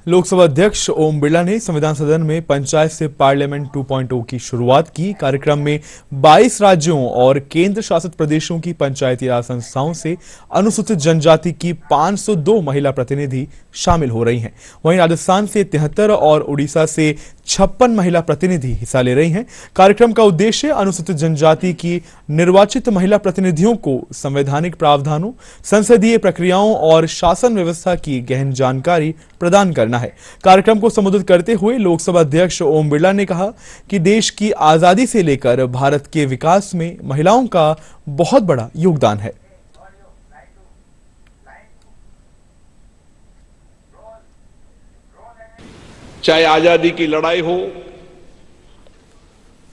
लोकसभा अध्यक्ष ओम बिरला ने संविधान सदन में पंचायत से पार्लियामेंट 2.0 की शुरुआत की। कार्यक्रम में 22 राज्यों और केंद्र शासित प्रदेशों की पंचायती राज संस्थाओं से अनुसूचित जनजाति की 502 महिला प्रतिनिधि शामिल हो रही हैं। वहीं राजस्थान से 73 और उड़ीसा से 56 महिला प्रतिनिधि हिस्सा ले रही हैं। कार्यक्रम का उद्देश्य अनुसूचित जनजाति की निर्वाचित महिला प्रतिनिधियों को संवैधानिक प्रावधानों, संसदीय प्रक्रियाओं और शासन व्यवस्था की गहन जानकारी प्रदान करना है। कार्यक्रम को संबोधित करते हुए लोकसभा अध्यक्ष ओम बिरला ने कहा कि देश की आजादी से लेकर भारत के विकास में महिलाओं का बहुत बड़ा योगदान है। चाहे आजादी की लड़ाई हो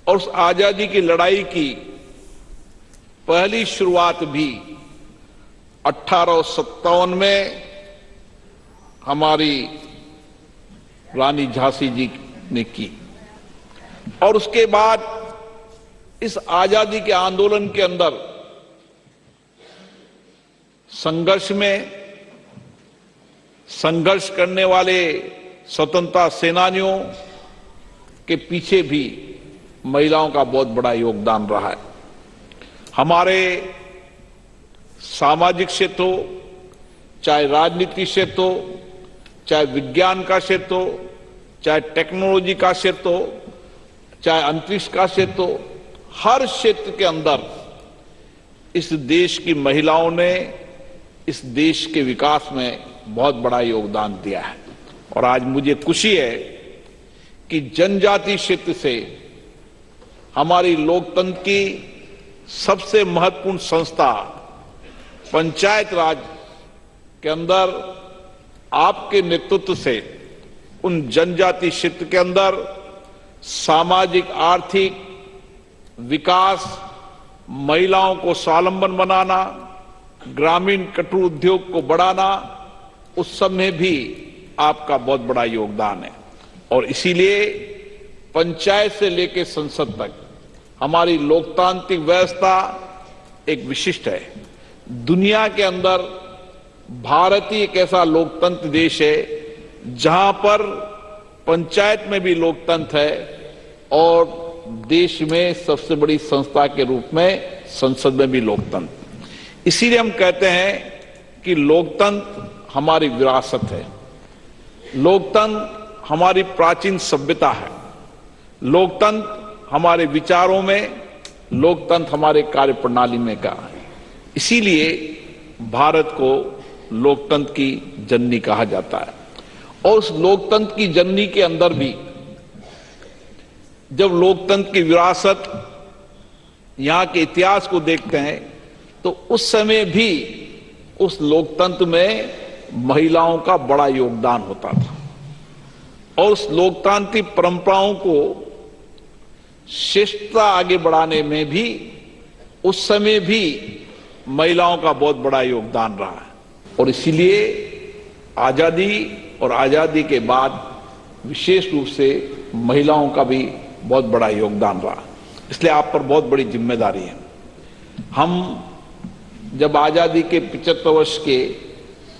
और उस आजादी की लड़ाई की पहली शुरुआत भी 1857 में हमारी रानी झांसी जी ने की और उसके बाद इस आजादी के आंदोलन के अंदर संघर्ष करने वाले स्वतंत्रता सेनानियों के पीछे भी महिलाओं का बहुत बड़ा योगदान रहा है। हमारे सामाजिक क्षेत्र हो, चाहे राजनीति क्षेत्र हो, चाहे विज्ञान का क्षेत्र हो, चाहे टेक्नोलॉजी का क्षेत्र हो, चाहे अंतरिक्ष का क्षेत्र हो, हर क्षेत्र के अंदर इस देश की महिलाओं ने इस देश के विकास में बहुत बड़ा योगदान दिया है। और आज मुझे खुशी है कि जनजाति क्षेत्र से हमारी लोकतंत्र की सबसे महत्वपूर्ण संस्था पंचायत राज के अंदर आपके नेतृत्व से उन जनजाति क्षेत्र के अंदर सामाजिक आर्थिक विकास, महिलाओं को स्वावलंबन बनाना, ग्रामीण कुटीर उद्योग को बढ़ाना, उस सब में भी आपका बहुत बड़ा योगदान है। और इसीलिए पंचायत से लेकर संसद तक हमारी लोकतांत्रिक व्यवस्था एक विशिष्ट है। दुनिया के अंदर भारत ही एक ऐसा लोकतंत्र देश है जहां पर पंचायत में भी लोकतंत्र है और देश में सबसे बड़ी संस्था के रूप में संसद में भी लोकतंत्र। इसीलिए हम कहते हैं कि लोकतंत्र हमारी विरासत है, लोकतंत्र हमारी प्राचीन सभ्यता है, लोकतंत्र हमारे विचारों में, लोकतंत्र हमारे कार्यप्रणाली में का है। इसीलिए भारत को लोकतंत्र की जननी कहा जाता है। और उस लोकतंत्र की जननी के अंदर भी जब लोकतंत्र की विरासत, यहां के इतिहास को देखते हैं तो उस समय भी उस लोकतंत्र में महिलाओं का बड़ा योगदान होता था और उस लोकतांत्रिक परंपराओं को श्रेष्ठता आगे बढ़ाने में भी उस समय भी महिलाओं का बहुत बड़ा योगदान रहा है। और इसीलिए आजादी और आजादी के बाद विशेष रूप से महिलाओं का भी बहुत बड़ा योगदान रहा। इसलिए आप पर बहुत बड़ी जिम्मेदारी है। हम जब आजादी के 75 वर्ष के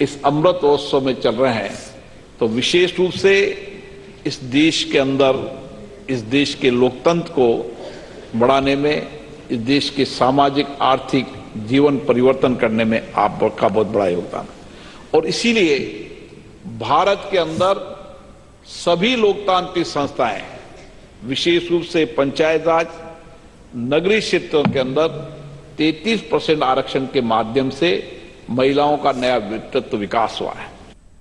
इस अमृत महोत्सव में चल रहे हैं तो विशेष रूप से इस देश के अंदर, इस देश के लोकतंत्र को बढ़ाने में, इस देश के सामाजिक आर्थिक जीवन परिवर्तन करने में आपका बहुत बड़ा योगदान है। और इसीलिए भारत के अंदर सभी लोकतांत्रिक संस्थाएं, विशेष रूप से पंचायत राज, नगरीय क्षेत्रों के अंदर 33% आरक्षण के माध्यम से महिलाओं का नया नेतृत्व विकास हुआ है।